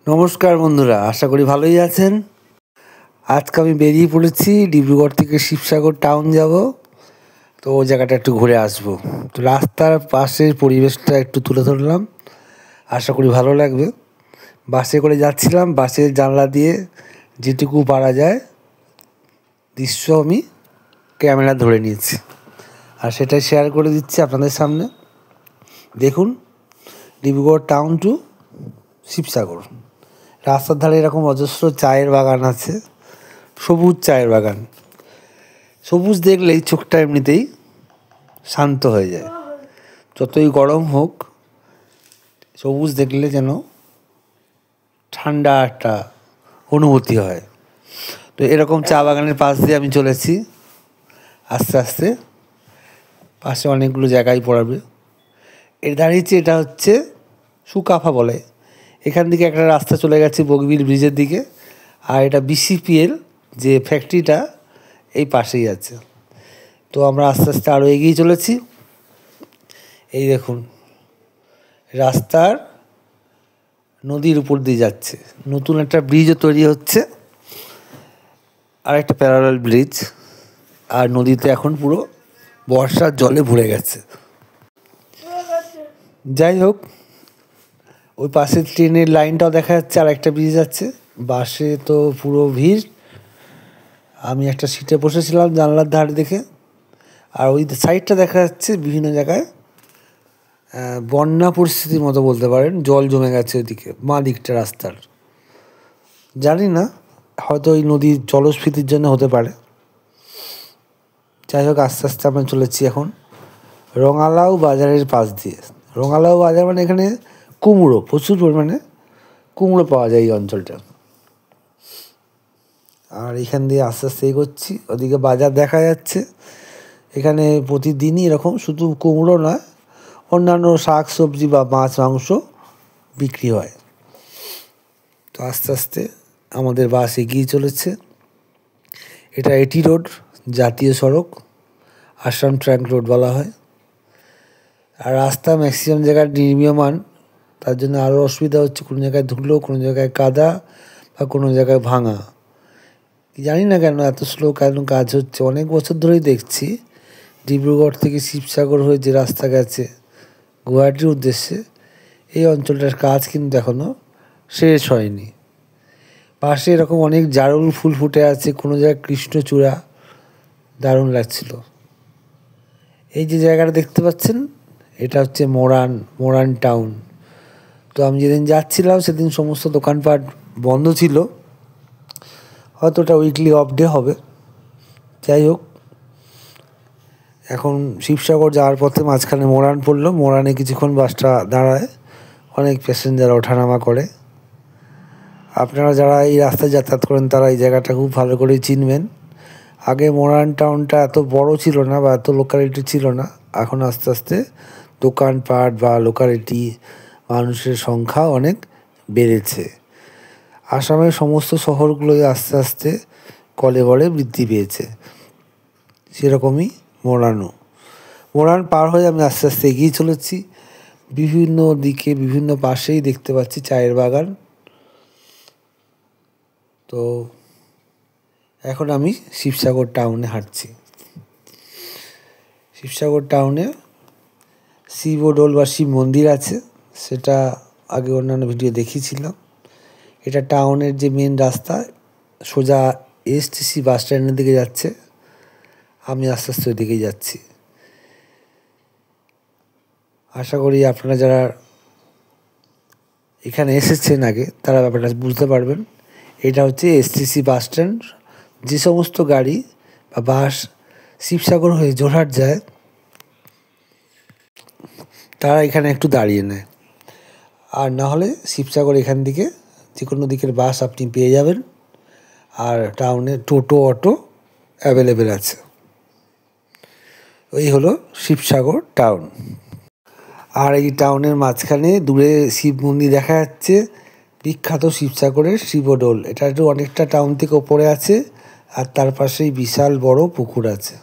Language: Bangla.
নমস্কার বন্ধুরা, আশা করি ভালোই আছেন। আজকে আমি বেরিয়ে পড়েছি, ডিব্রুগড় থেকে শিবসাগর টাউন যাব। তো ওই জায়গাটা একটু ঘুরে আসব। তো রাস্তার পাশের পরিবেশটা একটু তুলে ধরলাম, আশা করি ভালো লাগবে। বাসে করে যাচ্ছিলাম, বাসের জানলা দিয়ে যেটুকু পারা যায় দৃশ্য আমি ক্যামেরা ধরে নিয়েছি, আর সেটাই শেয়ার করে দিচ্ছি আপনাদের সামনে। দেখুন, ডিব্রুগড় টাউন টু শিবসাগর। রাস্তার ধারে এরকম অজস্র চায়ের বাগান আছে, সবুজ চায়ের বাগান। সবুজ দেখলেই চোখটা এমনিতেই শান্ত হয়ে যায়। যতই গরম হোক, সবুজ দেখলে যেন ঠান্ডা একটা অনুভূতি হয়। তো এরকম চা বাগানের পাশ দিয়ে আমি চলেছি আস্তে আস্তে। পাশে অনেকগুলো জায়গায় পড়াবে। এর দাঁড়িয়েছে, এটা হচ্ছে সুকাফা বলে। এখান থেকে একটা রাস্তা চলে গেছে বগবিল ব্রিজের দিকে, আর এটা বিসিপিএল যে ফ্যাক্টরিটা এই পাশেই আছে। তো আমরা আস্তে আস্তে আরও এগিয়ে চলেছি। এই দেখুন, রাস্তার নদীর উপর দিয়ে যাচ্ছে, নতুন একটা ব্রিজও তৈরি হচ্ছে, আর একটা প্যারালাল ব্রিজ। আর নদীতে এখন পুরো বর্ষার জলে ভরে গেছে। যাই হোক, ওই পাশে ট্রেনের লাইনটাও দেখা যাচ্ছে, আর একটা ব্রিজ আছে। বাসে তো পুরো ভিড়। আমি একটা সিটে বসেছিলাম জানলার ধারে দেখে। আর ওই সাইডটা দেখা যাচ্ছে বিভিন্ন জায়গায় বন্যা পরিস্থিতির মতো বলতে পারেন, জল জমে গেছে ওইদিকে বাঁ দিকটা রাস্তার। জানি না, হয়তো ওই নদীর জলস্ফীতির জন্য হতে পারে। যাই হোক, আস্তে আস্তে আমরা চলেছি এখন রঙালাউ বাজারের পাশ দিয়ে। রঙালাউ বাজার মানে এখানে কুমড়ো, প্রচুর পরিমাণে কুমড়ো পাওয়া যায় এই অঞ্চলটা। আর এখান দিয়ে আস্তে আস্তে এগোচ্ছি, ওদিকে বাজার দেখা যাচ্ছে। এখানে প্রতিদিনই এরকম শুধু কুমড়ো নয়, অন্যান্য শাক সবজি বা মাছ মাংস বিক্রি হয়। তো আস্তে আস্তে আমাদের বাস এগিয়ে চলেছে। এটা এটি রোড, জাতীয় সড়ক, আসাম ট্রাঙ্ক রোড বলা হয়। আর রাস্তা ম্যাক্সিমাম জায়গায় নির্মীয়মান, তার জন্য আরও অসুবিধা হচ্ছে। কোনো জায়গায় ধুলো, কোনো জায়গায় কাদা, বা কোনো জায়গায় ভাঙা। জানি না কেন এত স্লো কেন কাজ হচ্ছে। অনেক বছর ধরেই দেখছি ডিব্রুগড় থেকে শিবসাগর হয়ে যে রাস্তা গেছে গুয়াহাটির উদ্দেশ্যে, এই অঞ্চলটার কাজ কিন্তু এখনও শেষ হয়নি। পাশে এরকম অনেক জারুল ফুল ফুটে আছে, কোনো জায়গায় কৃষ্ণচূড়া, দারুণ লাগছিল। এই যে জায়গাটা দেখতে পাচ্ছেন, এটা হচ্ছে মোরান টাউন। তো আমি যেদিন যাচ্ছিলাম সেদিন সমস্ত দোকানপাট বন্ধ ছিল, হয়তো ওটা উইকলি অফ ডে হবে। যাই হোক, এখন শিবসাগর যাওয়ার পথে মাঝখানে মোরান পড়লো। মোরানে কিছুক্ষণ বাসটা দাঁড়ায়, অনেক প্যাসেঞ্জার ওঠানামা করে। আপনারা যারা এই রাস্তায় যাতায়াত করেন তারা এই জায়গাটা খুব ভালো করে চিনবেন। আগে মোরান টাউনটা এত বড় ছিল না বা এত লোকালিটি ছিল না। এখন আস্তে আস্তে দোকানপাট বা লোকালিটি, মানুষের সংখ্যা অনেক বেড়েছে। আসামের সমস্ত শহরগুলোই আস্তে আস্তে কলেবরে বৃদ্ধি পেয়েছে, সেরকমই মোরান পার হয়ে আমি আস্তে আস্তে এগিয়ে চলেছি। বিভিন্ন দিকে বিভিন্ন পাশেই দেখতে পাচ্ছি চায়ের বাগান। তো এখন আমি শিবসাগর টাউনে হাঁটছি। শিবসাগর টাউনে শিবডোল বা শিব মন্দির আছে, সেটা আগে অন্যান্য ভিডিও দেখিয়েছিলাম। এটা টাউনের যে মেন রাস্তা, সোজা এসটিসি বাস স্ট্যান্ডের দিকে যাচ্ছে। আমি আস্তে আস্তে ওই দিকেই যাচ্ছি। আশা করি আপনারা যারা এখানে এসেছেন আগে, তারা ব্যাপারটা বুঝতে পারবেন। এটা হচ্ছে এসটিসি বাস স্ট্যান্ড। যে সমস্ত গাড়ি বা বাস শিবসাগর হয়ে যোরহাট যায়, তারা এখানে একটু দাঁড়িয়ে নেয়। আর না হলে শিবসাগর এখান থেকে যে কোনো দিকের বাস আপনি পেয়ে যাবেন। আর টাউনে টোটো, অটো অ্যাভেলেবেল আছে। এই হলো শিবসাগর টাউন। আর এই টাউনের মাঝখানে দূরে শিব মন্দির দেখা যাচ্ছে, বিখ্যাত শিবসাগরের শিবডোল। এটা একটু অনেকটা টাউন থেকে ওপরে আছে, আর তার পাশেই বিশাল বড় পুকুর আছে।